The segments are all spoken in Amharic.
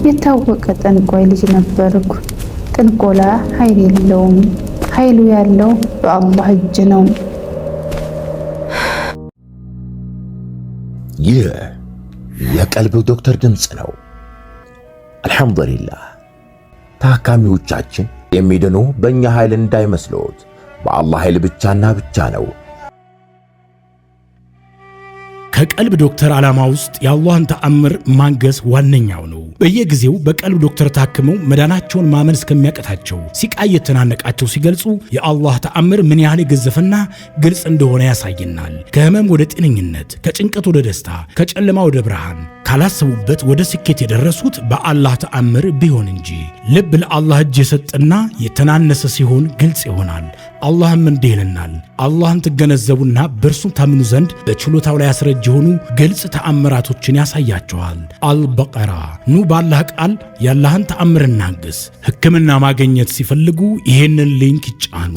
የታወቀ ጠንቋይ ልጅ ነበርኩ። ጥንቆላ ኃይል የለውም፣ ኃይሉ ያለው በአላህ እጅ ነው። ይህ የቀልብ ዶክተር ድምፅ ነው። አልሐምዱሊላህ። ታካሚዎቻችን የሚድኑ በእኛ ኃይል እንዳይመስሎት በአላህ ኃይል ብቻና ብቻ ነው። ከቀልብ ዶክተር ዓላማ ውስጥ የአላህን ተአምር ማንገስ ዋነኛው ነው። በየጊዜው በቀልብ ዶክተር ታክመው መዳናቸውን ማመን እስከሚያቀታቸው ሲቃይ የተናነቃቸው ሲገልጹ የአላህ ተአምር ምን ያህል የገዘፈና ግልጽ እንደሆነ ያሳየናል። ከህመም ወደ ጤነኝነት፣ ከጭንቀት ወደ ደስታ፣ ከጨለማ ወደ ብርሃን፣ ካላሰቡበት ወደ ስኬት የደረሱት በአላህ ተአምር ቢሆን እንጂ። ልብ ለአላህ እጅ የሰጠና የተናነሰ ሲሆን ግልጽ ይሆናል። አላህም እንዲህ ይለናል፣ አላህን ትገነዘቡና በእርሱ ታምኑ ዘንድ በችሎታው ላይ ያስረጅ የሆኑ ግልጽ ተአምራቶችን ያሳያቸዋል። አልበቀራ። ኑ ባላህ ቃል ያላህን ተአምር እናግስ። ሕክምና ማግኘት ሲፈልጉ ይሄንን ሊንክ ይጫኑ።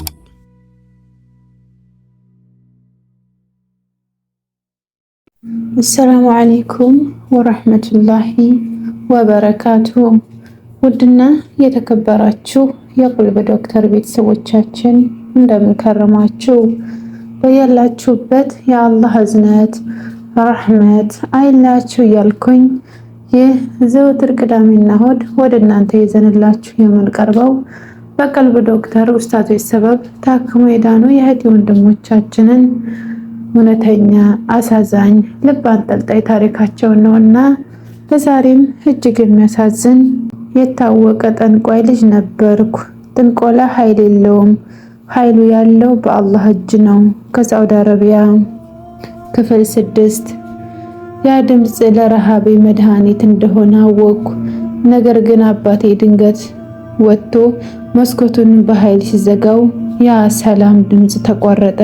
አሰላሙ አለይኩም ወራህመቱላሂ ወበረካቱ። ውድና የተከበራችሁ የቀልብ ዶክተር ቤተሰቦቻችን እንደምን ከረማችሁ? በያላችሁበት የአላህ እዝነት ረህመት አይላችሁ እያልኩኝ ይህ ዘወትር ቅዳሜና እሁድ ወደ እናንተ ይዘንላችሁ የምንቀርበው በቀልብ ዶክተር ኡስታዞች ሰበብ ታክሞ የዳኑ የእህት ወንድሞቻችንን እውነተኛ አሳዛኝ ልብ አንጠልጣይ ታሪካቸውን ነውና ለዛሬም እጅግ የሚያሳዝን የታወቀ ጠንቋይ ልጅ ነበርኩ። ጥንቆላ ኃይል የለውም፣ ኃይሉ ያለው በአላህ እጅ ነው። ከሳዑዲ አረቢያ ክፍል 6። ያ ድምፅ ለረሃቤ መድኃኒት እንደሆነ አወቅኩ። ነገር ግን አባቴ ድንገት ወጥቶ መስኮቱን በኃይል ሲዘጋው ያ ሰላም ድምፅ ተቋረጠ።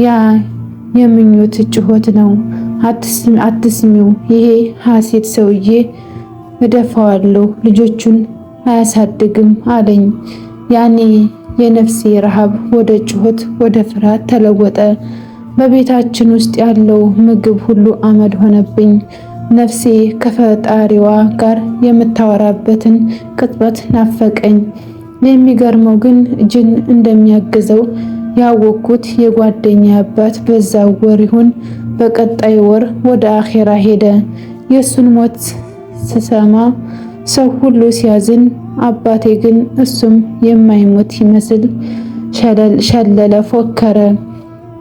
ያ የምኞት ጩኸት ነው። አትስሚው፣ ይሄ ሐሴት ሰውዬ እደፋዋለሁ፣ ልጆቹን አያሳድግም አለኝ። ያኔ የነፍሴ ረሃብ ወደ ጩኸት ወደ ፍርሃት ተለወጠ። በቤታችን ውስጥ ያለው ምግብ ሁሉ አመድ ሆነብኝ። ነፍሴ ከፈጣሪዋ ጋር የምታወራበትን ቅጽበት ናፈቀኝ። የሚገርመው ግን ጅን እንደሚያግዘው ያወቅኩት የጓደኛ አባት በዛው ወር ይሁን በቀጣይ ወር ወደ አኼራ ሄደ። የሱን ሞት ስሰማ ሰው ሁሉ ሲያዝን፣ አባቴ ግን እሱም የማይሞት ይመስል ሸለለ፣ ፎከረ።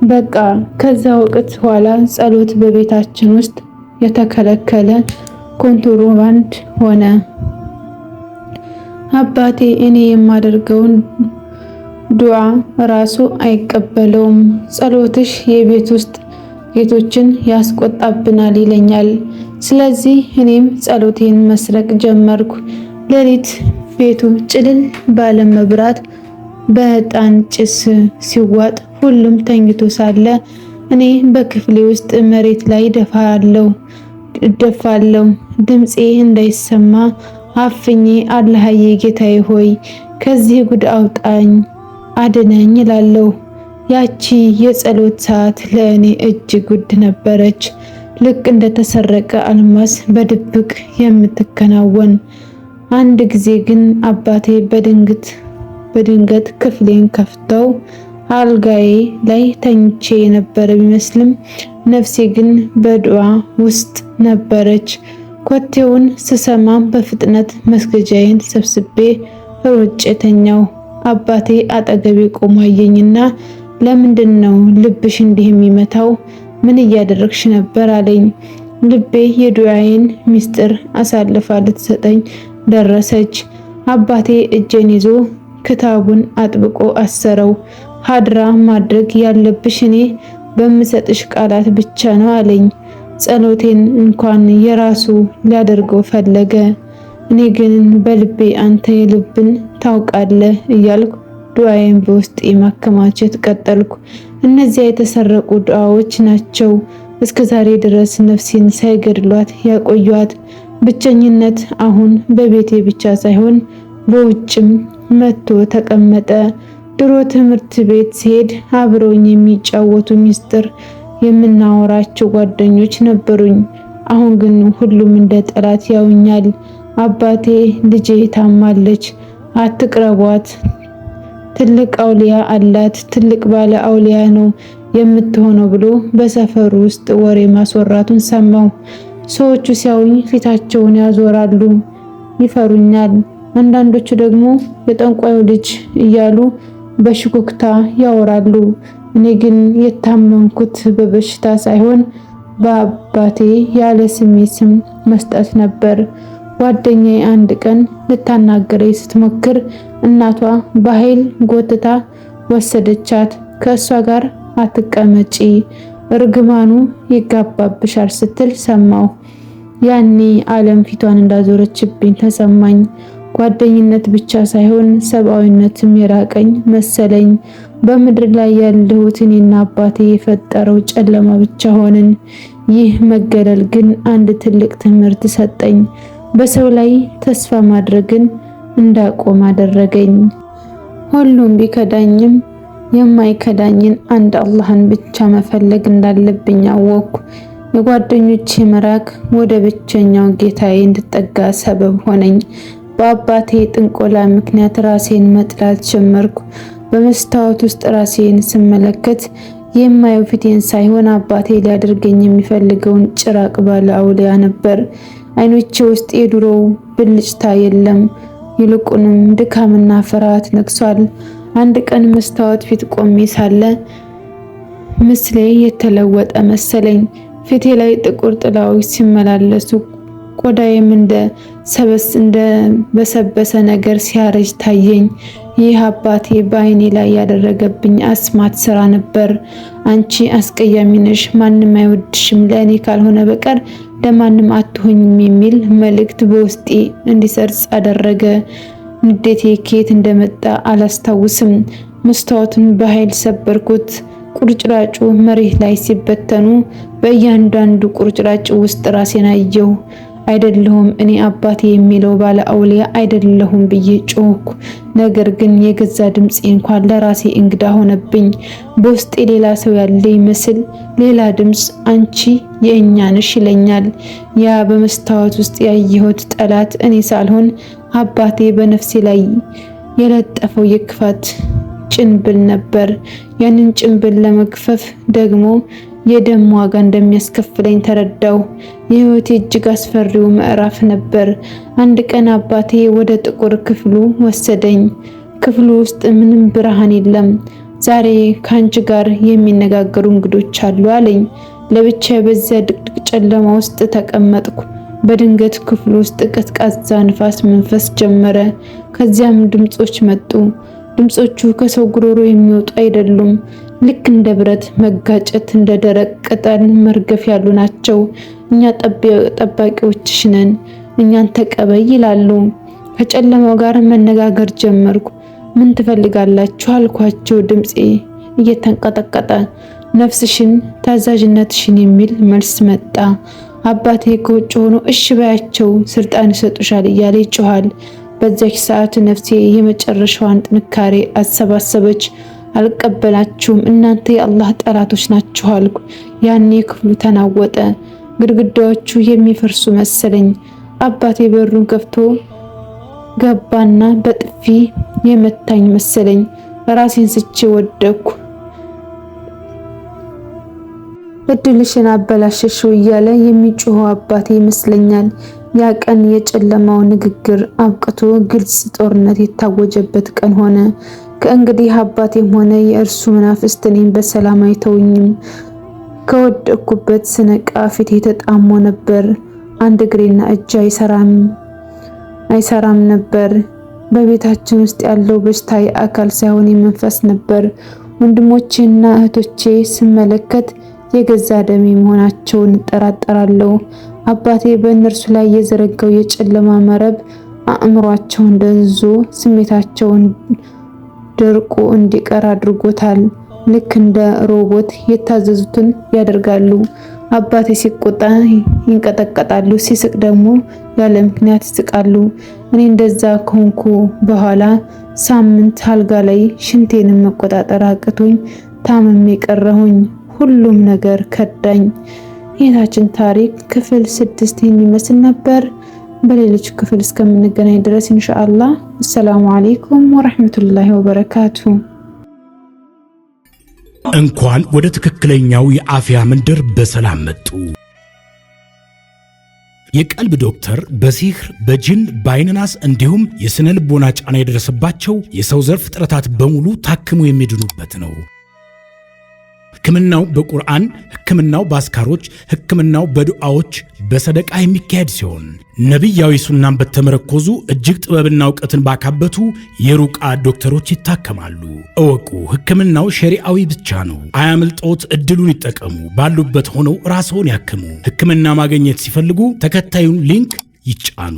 በቃ ከዛ ወቅት ኋላ ጸሎት በቤታችን ውስጥ የተከለከለ ኮንትሮባንድ ሆነ። አባቴ እኔ የማደርገውን ዱዓ ራሱ አይቀበለውም። ጸሎትሽ የቤት ውስጥ ጌቶችን ያስቆጣብናል ይለኛል። ስለዚህ እኔም ጸሎቴን መስረቅ ጀመርኩ። ሌሊት ቤቱ ጭልል ባለ መብራት በዕጣን ጭስ ሲዋጥ ሁሉም ተኝቶ ሳለ እኔ በክፍሌ ውስጥ መሬት ላይ እደፋለሁ። ድምፄ እንዳይሰማ አፍኜ አላህዬ ጌታዬ ሆይ ከዚህ ጉድ አውጣኝ አድነኝ እላለሁ። ያቺ የጸሎት ሰዓት ለእኔ እጅግ ውድ ነበረች። ልክ እንደተሰረቀ አልማስ በድብቅ የምትከናወን። አንድ ጊዜ ግን አባቴ በድንገት ክፍሌን ከፍተው አልጋዬ ላይ ተኝቼ የነበረ ቢመስልም ነፍሴ ግን በዱዓ ውስጥ ነበረች። ኮቴውን ስሰማም በፍጥነት መስገጃዬን ሰብስቤ ሮጬ ተኛው። አባቴ አጠገቤ ቆሞ አየኝና ለምንድን ነው ልብሽ እንዲህ የሚመታው? ምን እያደረግሽ ነበር አለኝ። ልቤ የዱዓዬን ሚስጥር አሳልፋ ልትሰጠኝ ደረሰች። አባቴ እጄን ይዞ ክታቡን አጥብቆ አሰረው። ሀድራ ማድረግ ያለብሽ እኔ በምሰጥሽ ቃላት ብቻ ነው አለኝ። ጸሎቴን እንኳን የራሱ ሊያደርገው ፈለገ። እኔ ግን በልቤ አንተ የልብን ታውቃለህ እያልኩ ዱዓዬን በውስጤ ማከማቸት ቀጠልኩ። እነዚያ የተሰረቁ ዱዓዎች ናቸው እስከ ዛሬ ድረስ ነፍሴን ሳይገድሏት ያቆዩት። ብቸኝነት አሁን በቤቴ ብቻ ሳይሆን በውጭም መጥቶ ተቀመጠ። ድሮ ትምህርት ቤት ሲሄድ አብረውኝ የሚጫወቱ ሚስጥር የምናወራቸው ጓደኞች ነበሩኝ። አሁን ግን ሁሉም እንደ ጠላት ያውኛል። አባቴ ልጄ ታማለች፣ አትቅረቧት፣ ትልቅ አውሊያ አላት፣ ትልቅ ባለ አውሊያ ነው የምትሆነው ብሎ በሰፈሩ ውስጥ ወሬ ማስወራቱን ሰማው። ሰዎቹ ሲያዩኝ ፊታቸውን ያዞራሉ፣ ይፈሩኛል። አንዳንዶቹ ደግሞ የጠንቋዩ ልጅ እያሉ በሽኩክታ ያወራሉ። እኔ ግን የታመንኩት በበሽታ ሳይሆን በአባቴ ያለ ስሜ ስም መስጠት ነበር። ጓደኛዬ አንድ ቀን ልታናገረኝ ስትሞክር እናቷ በኃይል ጎትታ ወሰደቻት። ከእሷ ጋር አትቀመጪ፣ እርግማኑ ይጋባብሻል ስትል ሰማሁ። ያኔ ዓለም ፊቷን እንዳዞረችብኝ ተሰማኝ። ጓደኝነት ብቻ ሳይሆን ሰብአዊነትም የራቀኝ መሰለኝ። በምድር ላይ ያለሁት እኔና አባቴ የፈጠረው ጨለማ ብቻ ሆንን። ይህ መገለል ግን አንድ ትልቅ ትምህርት ሰጠኝ። በሰው ላይ ተስፋ ማድረግን እንዳቆም አደረገኝ። ሁሉም ቢከዳኝም የማይከዳኝን አንድ አላህን ብቻ መፈለግ እንዳለብኝ አወቅኩ። የጓደኞቼ መራቅ ወደ ብቸኛው ጌታዬ እንድጠጋ ሰበብ ሆነኝ። በአባቴ ጥንቆላ ምክንያት ራሴን መጥላት ጀመርኩ። በመስታወት ውስጥ ራሴን ስመለከት የማየው ፊቴን ሳይሆን አባቴ ሊያደርገኝ የሚፈልገውን ጭራቅ ባለ አውሊያ ነበር። አይኖቼ ውስጥ የድሮው ብልጭታ የለም፣ ይልቁንም ድካምና ፍርሃት ነግሷል። አንድ ቀን መስታወት ፊት ቆሜ ሳለ ምስሌ የተለወጠ መሰለኝ። ፊቴ ላይ ጥቁር ጥላዎች ሲመላለሱ፣ ቆዳዬም እንደ በሰበሰ ነገር ሲያረጅ ታየኝ። ይህ አባቴ በአይኔ ላይ ያደረገብኝ አስማት ስራ ነበር። አንቺ አስቀያሚ ነሽ፣ ማንም አይወድሽም፣ ለእኔ ካልሆነ በቀር ለማንም አትሆኝም የሚል መልእክት በውስጤ እንዲሰርጽ አደረገ። ንዴቴ ከየት እንደመጣ አላስታውስም። መስታወቱን በኃይል ሰበርኩት። ቁርጭራጩ መሬት ላይ ሲበተኑ በእያንዳንዱ ቁርጭራጭ ውስጥ ራሴን አየሁ። አይደለሁም፣ እኔ አባቴ የሚለው ባለ አውሊያ አይደለሁም ብዬ ጮህኩ። ነገር ግን የገዛ ድምፄ እንኳን ለራሴ እንግዳ ሆነብኝ። በውስጤ ሌላ ሰው ያለ ይመስል ሌላ ድምፅ አንቺ የእኛ ነሽ ይለኛል። ያ በመስታወት ውስጥ ያየሁት ጠላት እኔ ሳልሆን አባቴ በነፍሴ ላይ የለጠፈው የክፋት ጭንብል ነበር። ያንን ጭንብል ለመግፈፍ ደግሞ የደም ዋጋ እንደሚያስከፍለኝ ተረዳው። የህይወቴ እጅግ አስፈሪው ምዕራፍ ነበር። አንድ ቀን አባቴ ወደ ጥቁር ክፍሉ ወሰደኝ። ክፍሉ ውስጥ ምንም ብርሃን የለም። ዛሬ ካንቺ ጋር የሚነጋገሩ እንግዶች አሉ አለኝ። ለብቻ በዚያ ድቅድቅ ጨለማ ውስጥ ተቀመጥኩ። በድንገት ክፍሉ ውስጥ ቀዝቃዛ ንፋስ መንፈስ ጀመረ። ከዚያም ድምጾች መጡ። ድምጾቹ ከሰው ጉሮሮ የሚወጡ አይደሉም። ልክ እንደ ብረት መጋጨት፣ እንደ ደረቅ ቅጠል መርገፍ ያሉ ናቸው። እኛ ጠባቂዎችሽ ነን፣ እኛን ተቀበይ ይላሉ። ከጨለማው ጋር መነጋገር ጀመርኩ። ምን ትፈልጋላችሁ አልኳቸው፣ ድምጼ እየተንቀጠቀጠ። ነፍስሽን፣ ታዛዥነትሽን የሚል መልስ መጣ። አባቴ ከውጭ ሆኖ እሺ ባያቸው ስልጣን ይሰጡሻል እያለ ይጮሃል። በዚያች ሰዓት ነፍሴ የመጨረሻዋን ጥንካሬ አሰባሰበች። አልቀበላችሁም፣ እናንተ የአላህ ጠላቶች ናችሁ አልኩ። ያኔ ክፍሉ ተናወጠ። ግድግዳዎቹ የሚፈርሱ መሰለኝ። አባቴ በሩን ከፍቶ ገባና በጥፊ የመታኝ መሰለኝ። ራሴን ስቼ ወደኩ። እድልሽን አበላሸሽው እያለ የሚጮኸው አባቴ ይመስለኛል። ያ ቀን የጨለማው ንግግር አብቅቶ ግልጽ ጦርነት የታወጀበት ቀን ሆነ። ከእንግዲህ አባቴም ሆነ የእርሱ መናፍስት እኔን በሰላም አይተውኝም። ከወደቅኩበት ስነቃ ፊቴ ተጣሞ ነበር። አንድ እግሬና እጅ አይሰራም ነበር። በቤታችን ውስጥ ያለው በሽታ የአካል ሳይሆን የመንፈስ ነበር። ወንድሞቼና እህቶቼ ስመለከት የገዛ ደሜ መሆናቸውን እጠራጠራለሁ። አባቴ በእነርሱ ላይ የዘረጋው የጨለማ መረብ አእምሯቸውን ደንዞ ስሜታቸውን ደርቆ እንዲቀር አድርጎታል። ልክ እንደ ሮቦት የታዘዙትን ያደርጋሉ። አባቴ ሲቆጣ ይንቀጠቀጣሉ፣ ሲስቅ ደግሞ ያለ ምክንያት ይስቃሉ። እኔ እንደዛ ከሆንኩ በኋላ ሳምንት አልጋ ላይ ሽንቴንም መቆጣጠር አቅቶኝ ታመሜ ቀረሁኝ። ሁሉም ነገር ከዳኝ። የታችን ታሪክ ክፍል 6 የሚመስል ነበር። በሌሎች ክፍል እስከምንገናኝ ድረስ ኢንሻአላህ አሰላሙ አለይኩም ወራህመቱላሂ ወበረካቱ። እንኳን ወደ ትክክለኛው የአፍያ መንደር በሰላም መጡ። የቀልብ ዶክተር በሲህር በጅን በአይንናስ እንዲሁም የስነ ልቦና ጫና የደረሰባቸው የሰው ዘር ፍጥረታት በሙሉ ታክሞ የሚድኑበት ነው። ሕክምናው በቁርአን፣ ሕክምናው በአስካሮች፣ ሕክምናው በዱዓዎች በሰደቃ የሚካሄድ ሲሆን ነቢያዊ ሱናን በተመረኮዙ እጅግ ጥበብና እውቀትን ባካበቱ የሩቃ ዶክተሮች ይታከማሉ። እወቁ፣ ሕክምናው ሸሪዓዊ ብቻ ነው። አያምልጦት፣ እድሉን ይጠቀሙ። ባሉበት ሆነው ራስዎን ያክሙ። ሕክምና ማግኘት ሲፈልጉ ተከታዩን ሊንክ ይጫኑ።